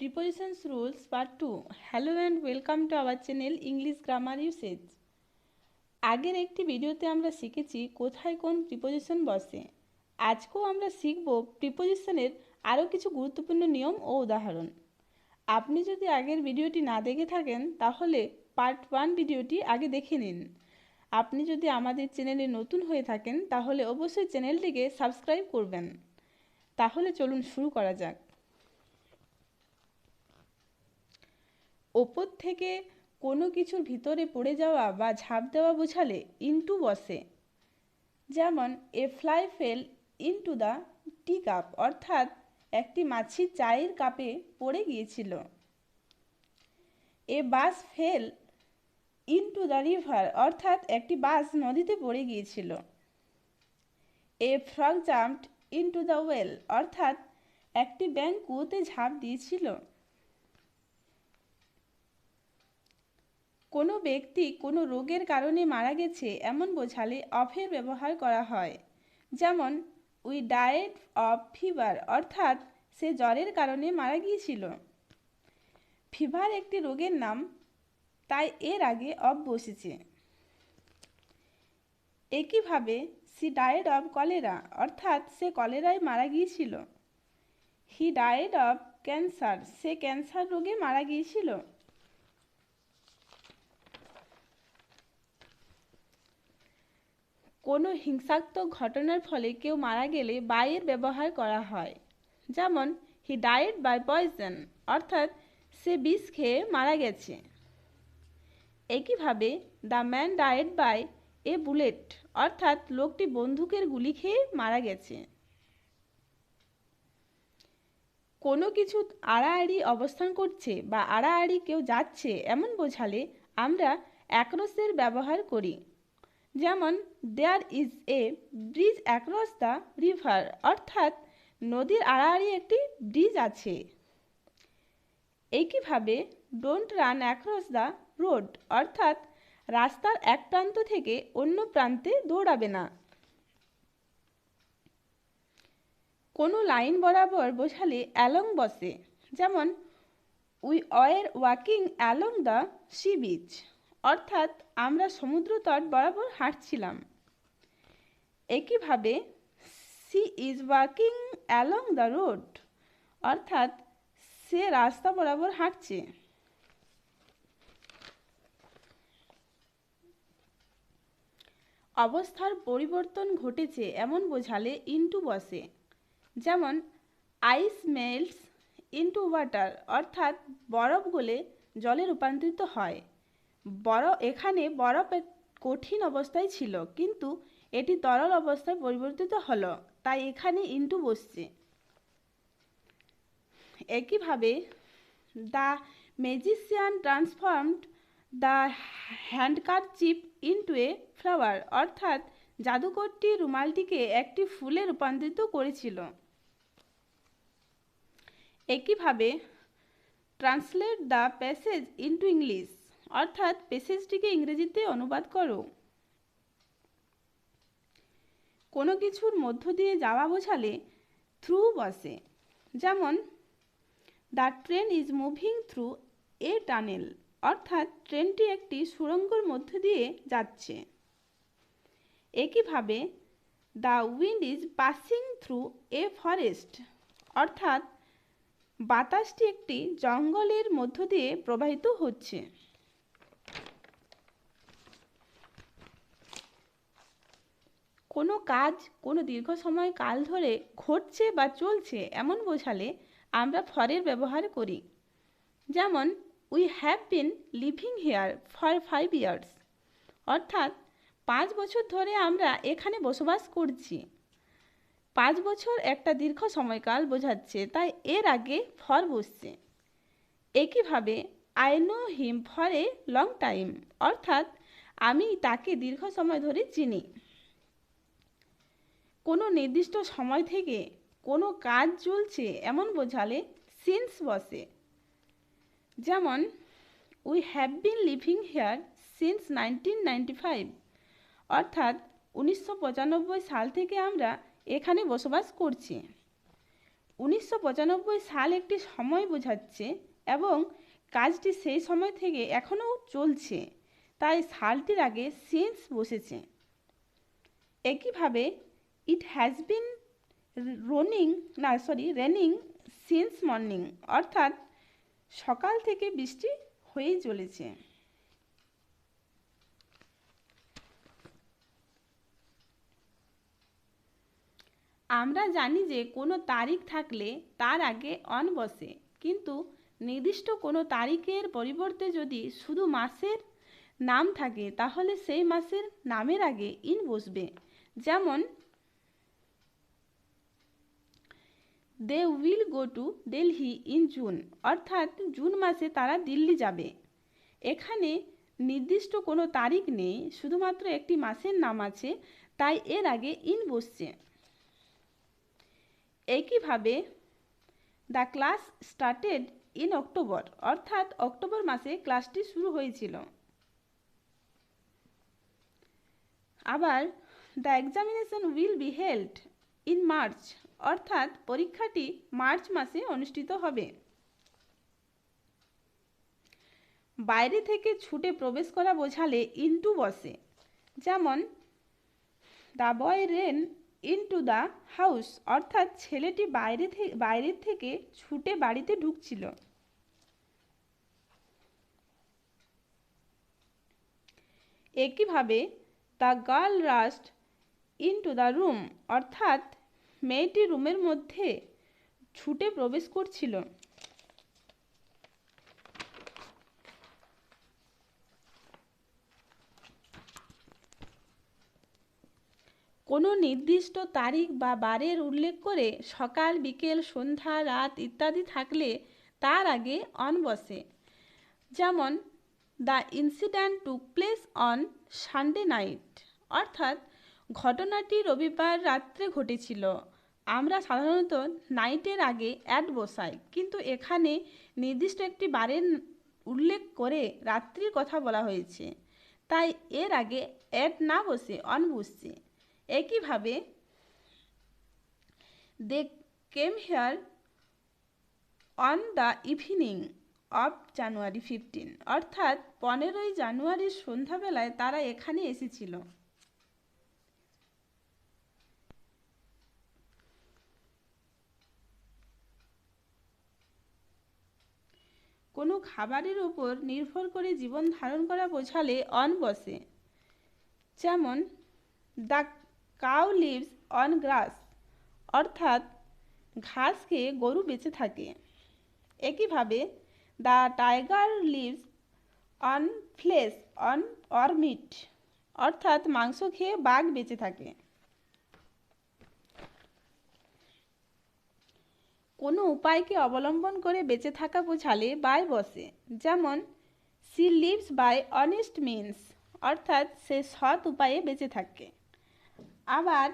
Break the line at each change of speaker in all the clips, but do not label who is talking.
Prepositions Rules Part 2. Hello and welcome to our channel English Grammar Usage. আগের একটি ভিডিওতে আমরা শিখেছি কোথায় কোন প্রিপোজিশন বসে। আজকেও আমরা শিখব প্রিপোজিশনের আরও কিছু গুরুত্বপূর্ণ নিয়ম ও উদাহরণ। আপনি যদি আগের ভিডিওটি না দেখে থাকেন তাহলে পার্ট 1 ভিডিওটি আগে দেখে নিন। আপনি যদি আমাদের চ্যানেলে নতুন হয়ে থাকেন তাহলে অবশ্যই চ্যানেলটিকে সাবস্ক্রাইব করবেন। তাহলে চলুন শুরু করা যাক। ওপর থেকে কোনো কিছুর ভিতরে পড়ে যাওয়া বা ঝাঁপ দেওয়া বোঝালে ইনটু বসে। যেমন a fly fell into the tea cup, অর্থাৎ একটি মাছি চায়ের কাপে পড়ে গিয়েছিল। A bus fell into the river, অর্থাৎ একটি বাস নদীতে পড়ে গিয়েছিল। A frog jumped into the well, অর্থাৎ একটি ব্যাঙ কুয়োতে ঝাঁপ দিয়েছিল। কোনো ব্যক্তি কোনো রোগের কারণে মারা গেছে এমন বোঝালে অফের ব্যবহার করা হয়। যেমন উই ডায়েড অফ ফিভার, অর্থাৎ সে জ্বরের কারণে মারা গিয়েছিল। ফিভার একটি রোগের নাম, তাই এর আগে অফ বসেছে। একইভাবে সি ডায়েড অফ কলেরা, অর্থাৎ সে কলেরায় মারা গিয়েছিল। He died of cancer, say cancer রোগে মারা গিয়েছিল। কোনো হিংসাত্মক ঘটনার ফলে কেউ মারা গেলে বাই এর ব্যবহার করা হয়। যেমন হি ডায়েড বাই পয়জন, অর্থাৎ সে বিষ খেয়ে মারা গেছে। একইভাবে the man died by a bullet, অর্থাৎ লোকটি বন্দুকের গুলি খেয়ে মারা গেছে। কোনো কিছু আড়াআড়ি অবস্থান করছে বা আড়াআড়ি কেউ যাচ্ছে এমন বোঝালে আমরা অ্যাক্রসের ব্যবহার করি। যেমন there is a bridge across the river, অর্থাৎ নদীর আড়াআড়ি একটি ব্রিজ আছে। একইভাবে don't run across the road, অর্থাৎ রাস্তার এক প্রান্ত থেকে অন্য প্রান্তে দৌড়াবে না। কোনো লাইন বরাবর বোঝালে অ্যালং বসে। যেমন we were walking along the sea beach, অর্থাৎ আমরা সমুদ্র তট বরাবর হাঁটছিলাম। একইভাবে she is walking along the road, অর্থাৎ সে রাস্তা বরাবর হাঁটছে। অবস্থার পরিবর্তন ঘটেছে এমন বোঝালে ইনটু বসে। যেমন আইস মেল্টস ইনটু ওয়াটার, অর্থাৎ বরফ গলে জলে রূপান্তরিত হয়। এখানে বরফ কঠিন অবস্থায় ছিল কিন্তু এটি তরল অবস্থায় পরিবর্তিত হলো, তাই এখানে ইনটু বসছে। একইভাবে the magician transformed the handkerchief into a flower, অর্থাৎ জাদুকরটি রুমালটিকে একটি ফুলে রূপান্তরিত করেছিল। একইভাবে translate the passage into English, অর্থাৎ প্যাসেজটিকে ইংরেজিতে অনুবাদ করো। কোনো কিছুর মধ্য দিয়ে যাওয়া বোঝালে থ্রু বসে। যেমন the train is moving through a tunnel, অর্থাৎ ট্রেনটি একটি সুড়ঙ্গের মধ্য দিয়ে যাচ্ছে। একইভাবে the wind is passing through a forest, অর্থাৎ বাতাসটি একটি জঙ্গলের মধ্য দিয়ে প্রবাহিত হচ্ছে। কোনো কাজ কোনো দীর্ঘ সময় কাল ধরে ঘটছে বা চলছে এমন বোঝালে আমরা ফরের ব্যবহার করি। যেমন we have been living here for 5 years, অর্থাৎ 5 বছর ধরে আমরা এখানে বসবাস করছি। 5 বছর একটা দীর্ঘ সময়কাল বোঝাচ্ছে, তাই এর আগে ফর বসছে। একইভাবে I know him for a long time, অর্থাৎ আমি তাকে দীর্ঘ সময় ধরে চিনি। কোনো নির্দিষ্ট সময় থেকে কোনো কাজ চলছে এমন বোঝালে সিন্স বসে। যেমন we have been living here since 1995, অর্থাৎ 1995 সাল থেকে আমরা এখানে বসবাস করছি। 1995 সাল একটি সময় বোঝাচ্ছে এবং কাজটি সেই সময় থেকে এখনও চলছে, তাই সালটির আগে সিন্স বসেছে। একইভাবে it has been raining since morning, অর্থাৎ সকাল থেকে বৃষ্টি হয়েই চলেছে। আমরা জানি যে কোনো তারিখ থাকলে তার আগে অন বসে, কিন্তু নির্দিষ্ট কোনো তারিখের পরিবর্তে যদি শুধু মাসের নাম থাকে তাহলে সেই মাসের নামের আগে ইন বসবে। যেমন they will go to Delhi in June, অর্থাৎ জুন মাসে তারা দিল্লি যাবে। এখানে নির্দিষ্ট কোনো তারিখ নেই, শুধুমাত্র একটি মাসের নাম আছে, তাই এর আগে ইন বসছে। একইভাবে the class started in October, অর্থাৎ অক্টোবর মাসে ক্লাসটি শুরু হয়েছিল। আবার the examination will be held in March, অর্থাৎ পরীক্ষাটি মার্চ মাসে অনুষ্ঠিত হবে। বাইরে থেকে ছুটে প্রবেশ করা বোঝালে ইনটু বসে। যেমন the boy ran into the house, অর্থাৎ ছেলেটি বাইরে থেকে ছুটে বাড়িতে ঢুকছিল। একইভাবে the girl rushed into the room, অর্থাৎ মেয়েটি রুমের মধ্যে ছুটে প্রবেশ করছিল। কোনো নির্দিষ্ট তারিখ বা বারের উল্লেখ করে সকাল, বিকেল, সন্ধ্যা, রাত ইত্যাদি থাকলে তার আগে অন বসে। যেমন the incident took place on Sunday night, অর্থাৎ ঘটনাটি রবিবার রাত্রে ঘটেছিল। আমরা সাধারণত নাইটের আগে অ্যাট বসাই, কিন্তু এখানে নির্দিষ্ট একটি বারের উল্লেখ করে রাত্রির কথা বলা হয়েছে, তাই এর আগে অ্যাট না বসে অন বসছে। একইভাবে they came here on the evening of January 15, অর্থাৎ 15ই জানুয়ারির সন্ধ্যাবেলায় তারা এখানে এসেছিল। কোনো খাবারের উপর নির্ভর করে জীবন ধারণ করা বোঝালে অন বসে। যেমন the cow lives on grass, অর্থাৎ ঘাস খেয়ে গরু বেঁচে থাকে। একইভাবে the tiger lives on flesh or meat, অর্থাৎ মাংস খেয়ে বাঘ বেঁচে থাকে। কোনো উপায়কে অবলম্বন করে বেঁচে থাকা বোঝালে বাই বসে। যেমন she lives by honest means, অর্থাৎ সে সৎ উপায়ে বেঁচে থাকে। আবার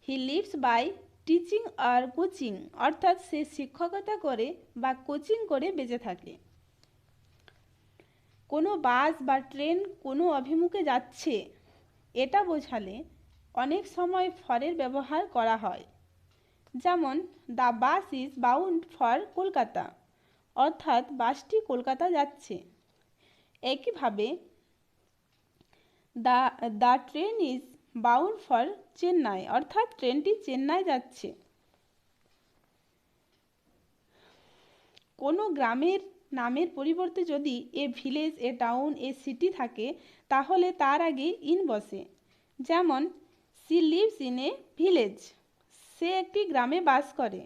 হি লিভস বাই টিচিং আর কোচিং, অর্থাৎ সে শিক্ষকতা করে বা কোচিং করে বেঁচে থাকে। কোনো বাস বা ট্রেন কোনো অভিমুখে যাচ্ছে এটা বোঝালে অনেক সময় ফরের ব্যবহার করা হয়। যেমন the bus is bound for Kolkata, অর্থাৎ বাসটি কলকাতা যাচ্ছে। একইভাবে the train is bound for Chennai, অর্থাৎ ট্রেনটি চেন্নাই যাচ্ছে। কোনো গ্রামের নামের পরিবর্তে যদি a village, a town, a city থাকে তাহলে তার আগে ইন বসে। যেমন she lives in a village, সে একটি গ্রামে বাস করে।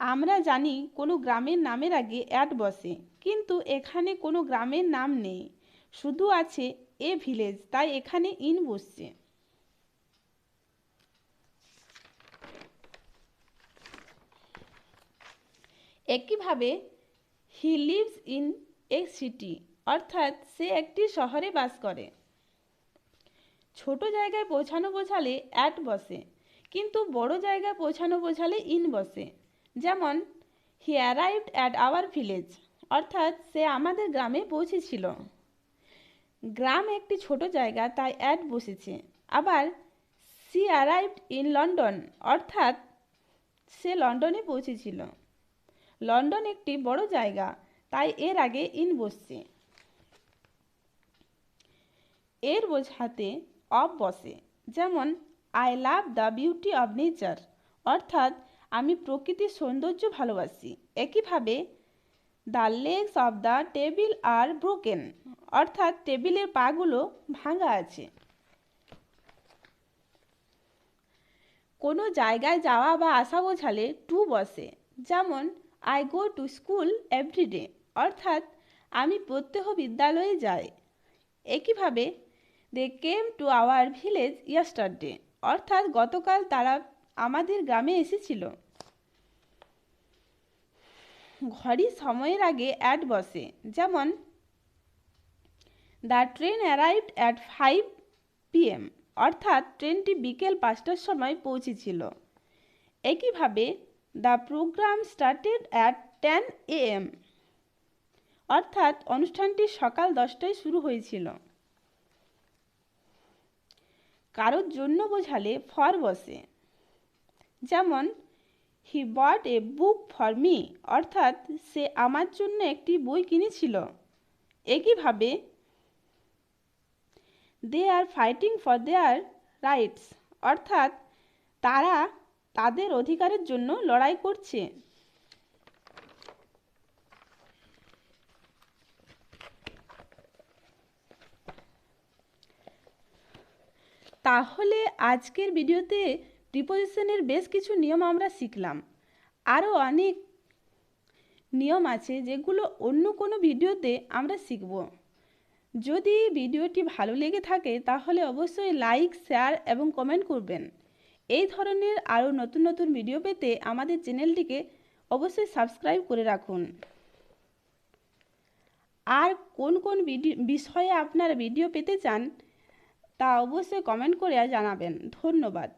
আমরা জানি কোনো গ্রামের নামের আগে অ্যাট বসে, কিন্তু এখানে কোনো গ্রামের নাম নেই, শুধু আছে এ ভিলেজ, তাই এখানে ইন বসছে। একইভাবে he lives in a city, অর্থাৎ সে একটি শহরে বাস করে। ছোট জায়গায় পৌঁছানো বোঝালে অ্যাট বসে, কিন্তু বড় জায়গায় পৌঁছানো বোঝালে ইন বসে। যেমন হি অ্যারাইভড অ্যাট আওয়ার ভিলেজ, অর্থাৎ সে আমাদের গ্রামে পৌঁছেছিল। গ্রাম একটি ছোট জায়গা, তাই অ্যাট বসেছে। আবার সি অ্যারাইভড ইন লন্ডন, অর্থাৎ সে লন্ডনে পৌঁছেছিল। লন্ডন একটি বড় জায়গা, তাই এর আগে ইন বসছে। এর বোঝাতে অফ বসে, যেমন I love the beauty of nature, অর্থাৎ আমি প্রকৃতির সৌন্দর্য ভালোবাসি। একইভাবে the legs of the table are broken, অর্থাৎ টেবিলের পাগুলো ভাঙা আছে। কোনো জায়গায় যাওয়া বা আসা বোঝালে টু বসে, যেমন I go to school everyday, অর্থাৎ আমি প্রত্যহ বিদ্যালয়ে যাই। একইভাবে they came to our village yesterday, অর্থাৎ গতকাল তারা আমাদের গ্রামে এসেছিল। ঘড়ির সময়ের আগে অ্যাট বসে, যেমন the train arrived at 5 PM, অর্থাৎ ট্রেনটি বিকেল 5টার সময় পৌঁছেছিল। একইভাবে the programme started at 10 AM, অর্থাৎ অনুষ্ঠানটি সকাল 10টায় শুরু হয়েছিল। কারোর জন্য বোঝালে ফর বসে, যেমন হি বট এ বুক ফর মি, অর্থাৎ সে আমার জন্য একটি বই কিনেছিল। একইভাবে they are fighting for their rights, অর্থাৎ তারা তাদের অধিকারের জন্য লড়াই করছে। তাহলে আজকের ভিডিওতে প্রিপোজিশনের বেশ কিছু নিয়ম আমরা শিখলাম। আরও অনেক নিয়ম আছে যেগুলো অন্য কোনো ভিডিওতে আমরা শিখব। যদি ভিডিওটি ভালো লেগে থাকে তাহলে অবশ্যই লাইক, শেয়ার এবং কমেন্ট করবেন। এই ধরনের আরও নতুন নতুন ভিডিও পেতে আমাদের চ্যানেলটিকে অবশ্যই সাবস্ক্রাইব করে রাখুন। আর কোন কোন বিষয়ে আপনারা ভিডিও পেতে চান তা অবশ্যই কমেন্ট করে জানাবেন। ধন্যবাদ।